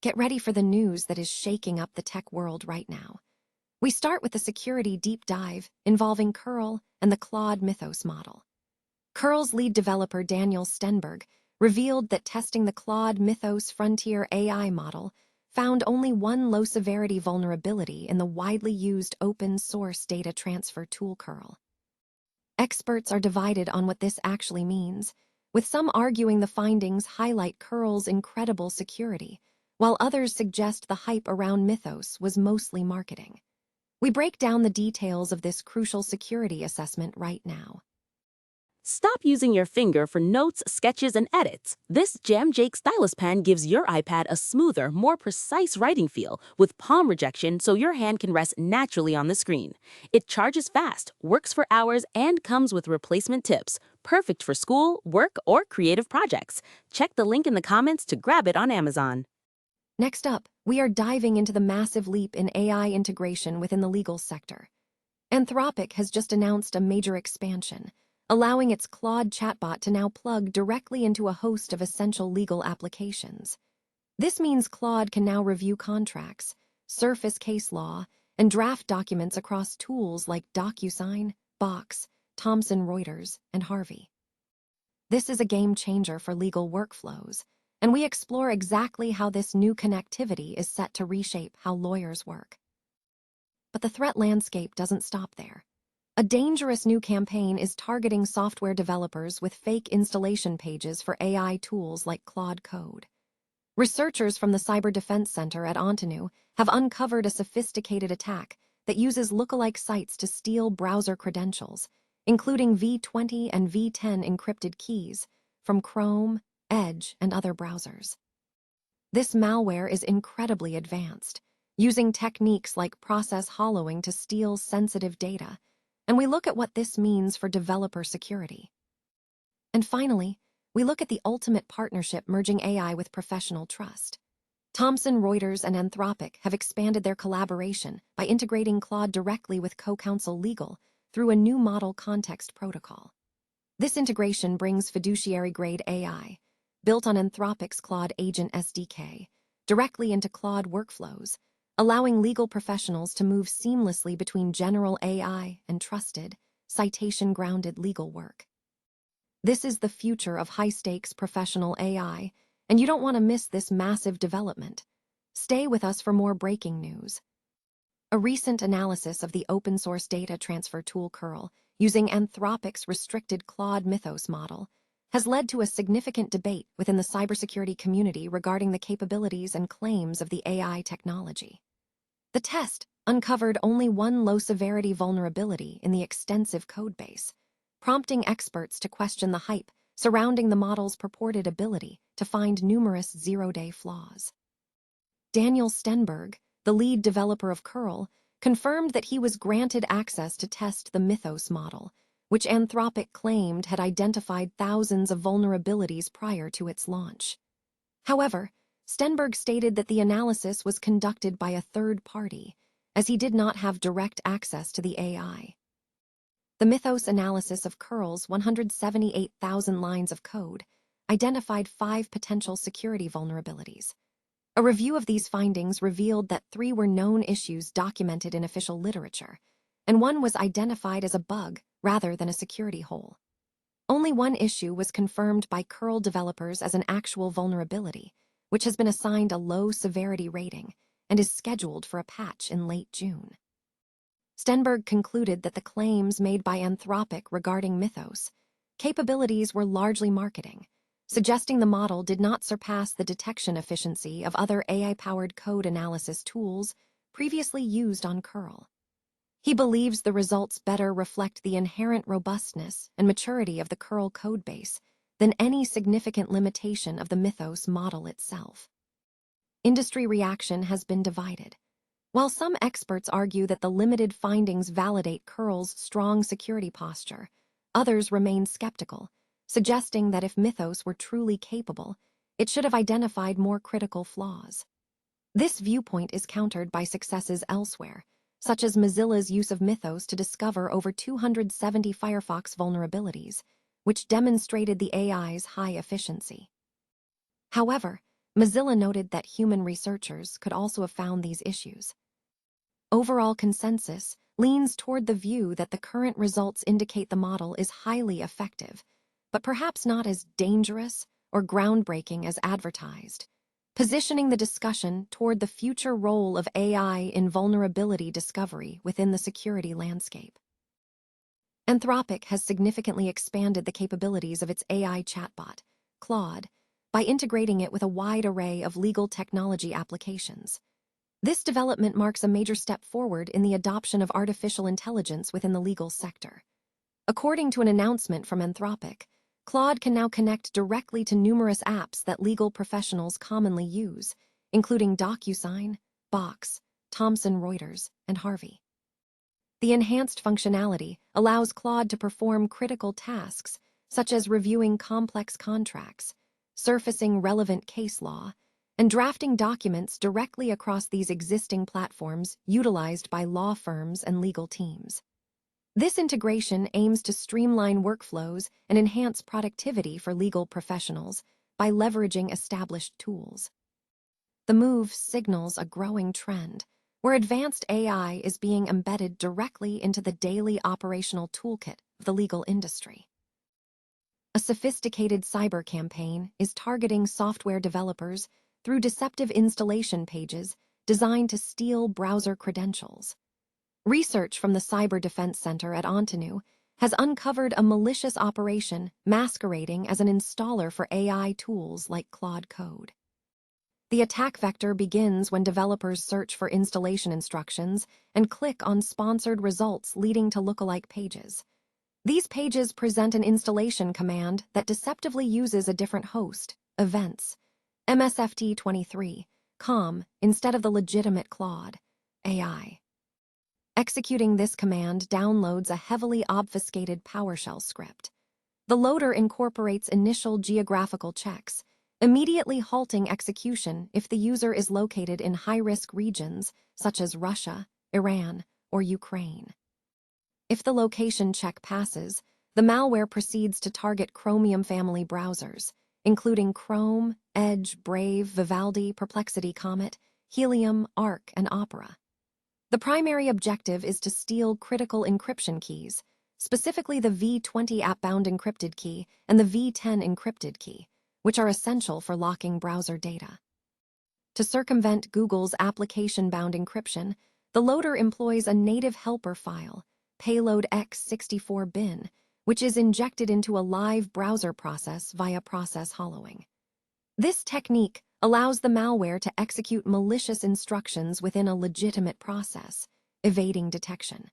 Get ready for the news that is shaking up the tech world right now. We start with the security deep dive involving Curl and the Claude Mythos model. Curl's lead developer Daniel Stenberg revealed that testing the Claude Mythos frontier AI model found only one low-severity vulnerability in the widely used open-source data transfer tool Curl. Experts are divided on what this actually means, with some arguing the findings highlight Curl's incredible security, while others suggest the hype around Mythos was mostly marketing. We break down the details of this crucial security assessment right now. Stop using your finger for notes, sketches, and edits. This Jam Jake stylus pen gives your iPad a smoother, more precise writing feel with palm rejection so your hand can rest naturally on the screen. It charges fast, works for hours, and comes with replacement tips. Perfect for school, work, or creative projects. Check the link in the comments to grab it on Amazon. Next up, we are diving into the massive leap in AI integration within the legal sector. Anthropic has just announced a major expansion, allowing its Claude chatbot to now plug directly into a host of essential legal applications. This means Claude can now review contracts, surface case law, and draft documents across tools like DocuSign, Box, Thomson Reuters, and Harvey. This is a game changer for legal workflows, and we explore exactly how this new connectivity is set to reshape how lawyers work. But the threat landscape doesn't stop there. A dangerous new campaign is targeting software developers with fake installation pages for AI tools like Claude Code. Researchers from the Cyber Defense Center at Anthropic have uncovered a sophisticated attack that uses lookalike sites to steal browser credentials, including V20 and V10 encrypted keys, from Chrome, Edge, and other browsers. This malware is incredibly advanced, using techniques like process hollowing to steal sensitive data, and we look at what this means for developer security. And finally, we look at the ultimate partnership merging AI with professional trust. Thomson Reuters and Anthropic have expanded their collaboration by integrating Claude directly with CoCounsel Legal through a new model context protocol. This integration brings fiduciary-grade AI, built on Anthropic's Claude Agent SDK, directly into Claude workflows, allowing legal professionals to move seamlessly between general AI and trusted, citation-grounded legal work. This is the future of high-stakes professional AI, and you don't want to miss this massive development. Stay with us for more breaking news. A recent analysis of the open-source data transfer tool Curl, using Anthropic's restricted Claude Mythos model, has led to a significant debate within the cybersecurity community regarding the capabilities and claims of the AI technology. The test uncovered only one low-severity vulnerability in the extensive codebase, prompting experts to question the hype surrounding the model's purported ability to find numerous zero-day flaws. Daniel Stenberg, the lead developer of Curl, confirmed that he was granted access to test the Mythos model, which Anthropic claimed had identified thousands of vulnerabilities prior to its launch. However, Stenberg stated that the analysis was conducted by a third party, as he did not have direct access to the AI. The Mythos analysis of Curl's 178,000 lines of code identified 5 potential security vulnerabilities. A review of these findings revealed that 3 were known issues documented in official literature, and 1 was identified as a bug rather than a security hole. Only 1 issue was confirmed by Curl developers as an actual vulnerability, which has been assigned a low-severity rating and is scheduled for a patch in late June. Stenberg concluded that the claims made by Anthropic regarding Mythos capabilities were largely marketing, suggesting the model did not surpass the detection efficiency of other AI-powered code analysis tools previously used on Curl. He believes the results better reflect the inherent robustness and maturity of the Curl codebase than any significant limitation of the Mythos model itself. Industry reaction has been divided. While some experts argue that the limited findings validate Curl's strong security posture, others remain skeptical, suggesting that if Mythos were truly capable, it should have identified more critical flaws. This viewpoint is countered by successes elsewhere, such as Mozilla's use of Mythos to discover over 270 Firefox vulnerabilities, which demonstrated the AI's high efficiency. However, Mozilla noted that human researchers could also have found these issues. Overall consensus leans toward the view that the current results indicate the model is highly effective, but perhaps not as dangerous or groundbreaking as advertised, positioning the discussion toward the future role of AI in vulnerability discovery within the security landscape. Anthropic has significantly expanded the capabilities of its AI chatbot, Claude, by integrating it with a wide array of legal technology applications. This development marks a major step forward in the adoption of artificial intelligence within the legal sector. According to an announcement from Anthropic, Claude can now connect directly to numerous apps that legal professionals commonly use, including DocuSign, Box, Thomson Reuters, and Harvey. The enhanced functionality allows Claude to perform critical tasks, such as reviewing complex contracts, surfacing relevant case law, and drafting documents directly across these existing platforms utilized by law firms and legal teams. This integration aims to streamline workflows and enhance productivity for legal professionals by leveraging established tools. The move signals a growing trend where advanced AI is being embedded directly into the daily operational toolkit of the legal industry. A sophisticated cyber campaign is targeting software developers through deceptive installation pages designed to steal browser credentials. Research from the Cyber Defense Center at Anthropic has uncovered a malicious operation masquerading as an installer for AI tools like Claude Code. The attack vector begins when developers search for installation instructions and click on sponsored results leading to lookalike pages. These pages present an installation command that deceptively uses a different host, events, MSFT23, COM, instead of the legitimate Claude, AI. Executing this command downloads a heavily obfuscated PowerShell script. The loader incorporates initial geographical checks, immediately halting execution if the user is located in high-risk regions such as Russia, Iran, or Ukraine. If the location check passes, the malware proceeds to target Chromium family browsers, including Chrome, Edge, Brave, Vivaldi, Perplexity Comet, Helium, Arc, and Opera. The primary objective is to steal critical encryption keys, specifically the v20 app-bound encrypted key and the v10 encrypted key, which are essential for locking browser data. To circumvent Google's application-bound encryption, the loader employs a native helper file, payload x64 bin, which is injected into a live browser process via process hollowing. This technique allows the malware to execute malicious instructions within a legitimate process, evading detection.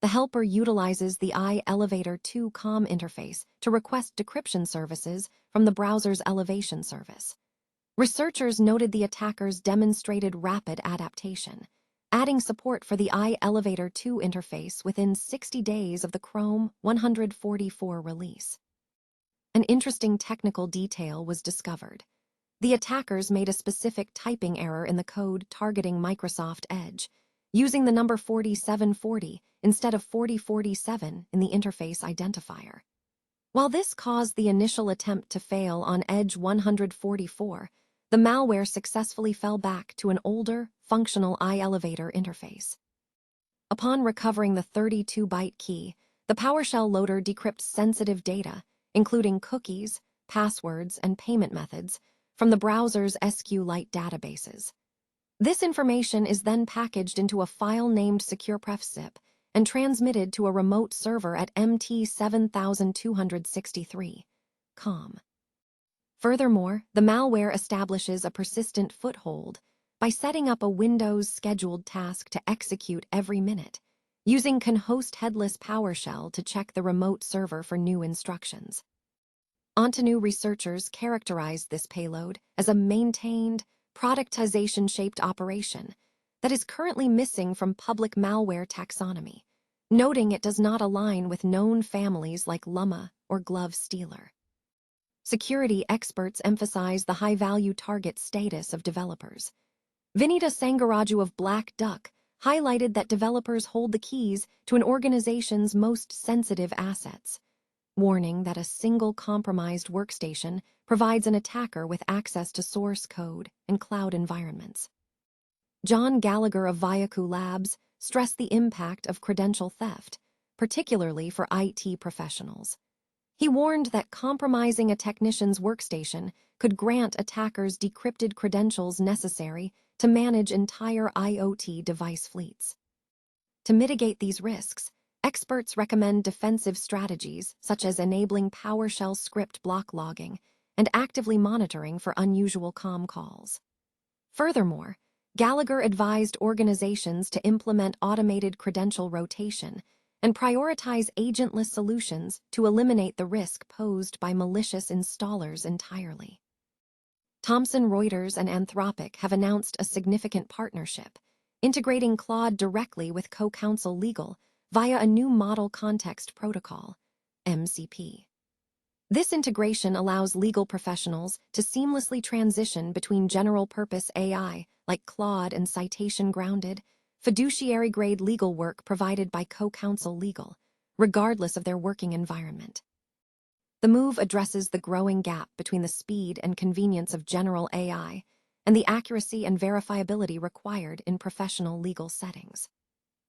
The helper utilizes the iElevator2 COM interface to request decryption services from the browser's elevation service. Researchers noted the attackers demonstrated rapid adaptation, adding support for the iElevator2 interface within 60 days of the Chrome 144 release. An interesting technical detail was discovered. The attackers made a specific typing error in the code targeting Microsoft Edge, using the number 4740 instead of 4047 in the interface identifier. While this caused the initial attempt to fail on Edge 144, the malware successfully fell back to an older, functional iElevator interface. Upon recovering the 32-byte key, the PowerShell loader decrypts sensitive data, including cookies, passwords, and payment methods, from the browser's SQLite databases. This information is then packaged into a file named SecurePrefZip and transmitted to a remote server at MT7263, COM. Furthermore, the malware establishes a persistent foothold by setting up a Windows scheduled task to execute every minute, using can-host headless PowerShell to check the remote server for new instructions. Anthropic researchers characterized this payload as a maintained, productization-shaped operation that is currently missing from public malware taxonomy, noting it does not align with known families like Llama or Glove Stealer. Security experts emphasize the high-value target status of developers. Vinita Sangaraju of Black Duck highlighted that developers hold the keys to an organization's most sensitive assets. warning that a single compromised workstation provides an attacker with access to source code and cloud environments. John Gallagher of Viaku Labs stressed the impact of credential theft, particularly for IT professionals. He warned that compromising a technician's workstation could grant attackers decrypted credentials necessary to manage entire IoT device fleets. To mitigate these risks, experts recommend defensive strategies such as enabling PowerShell script block logging and actively monitoring for unusual comm calls. Furthermore, Gallagher advised organizations to implement automated credential rotation and prioritize agentless solutions to eliminate the risk posed by malicious installers entirely. Thomson Reuters and Anthropic have announced a significant partnership, integrating Claude directly with CoCounsel Legal via a new Model Context Protocol, MCP. This integration allows legal professionals to seamlessly transition between general-purpose AI, like Claude and citation-grounded, fiduciary-grade legal work provided by CoCounsel Legal, regardless of their working environment. The move addresses the growing gap between the speed and convenience of general AI and the accuracy and verifiability required in professional legal settings.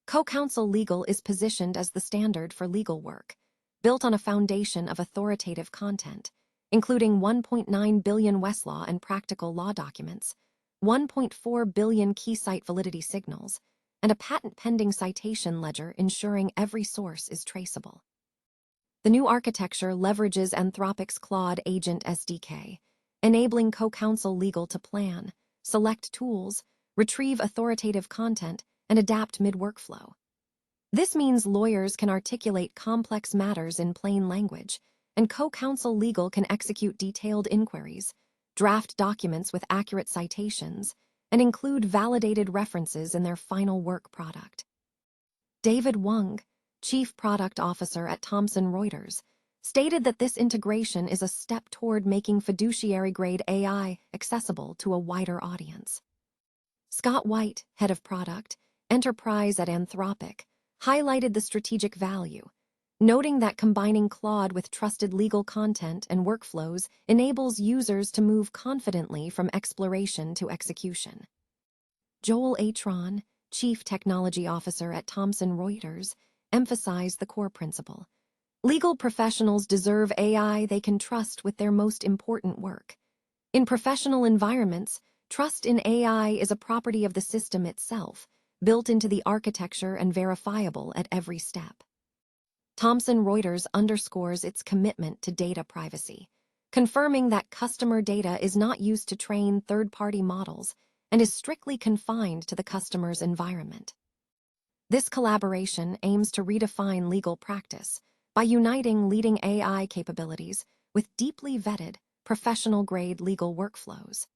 CoCounsel Legal is positioned as the standard for legal work, built on a foundation of authoritative content, including 1.9 billion Westlaw and practical law documents, 1.4 billion key site validity signals, and a patent-pending citation ledger ensuring every source is traceable. The new architecture leverages Anthropic's Claude Agent SDK, enabling CoCounsel Legal to plan, select tools, retrieve authoritative content, and adapt mid-workflow. This means lawyers can articulate complex matters in plain language, and CoCounsel Legal can execute detailed inquiries, draft documents with accurate citations, and include validated references in their final work product. David Wang, Chief Product Officer at Thomson Reuters, stated that this integration is a step toward making fiduciary-grade AI accessible to a wider audience. Scott White, Head of Product, Enterprise at Anthropic, highlighted the strategic value, noting that combining Claude with trusted legal content and workflows enables users to move confidently from exploration to execution. Joel Atron, Chief Technology Officer at Thomson Reuters, emphasized the core principle. Legal professionals deserve AI they can trust with their most important work. In professional environments, trust in AI is a property of the system itself, built into the architecture and verifiable at every step. Thomson Reuters underscores its commitment to data privacy, confirming that customer data is not used to train third-party models and is strictly confined to the customer's environment. This collaboration aims to redefine legal practice by uniting leading AI capabilities with deeply vetted, professional-grade legal workflows.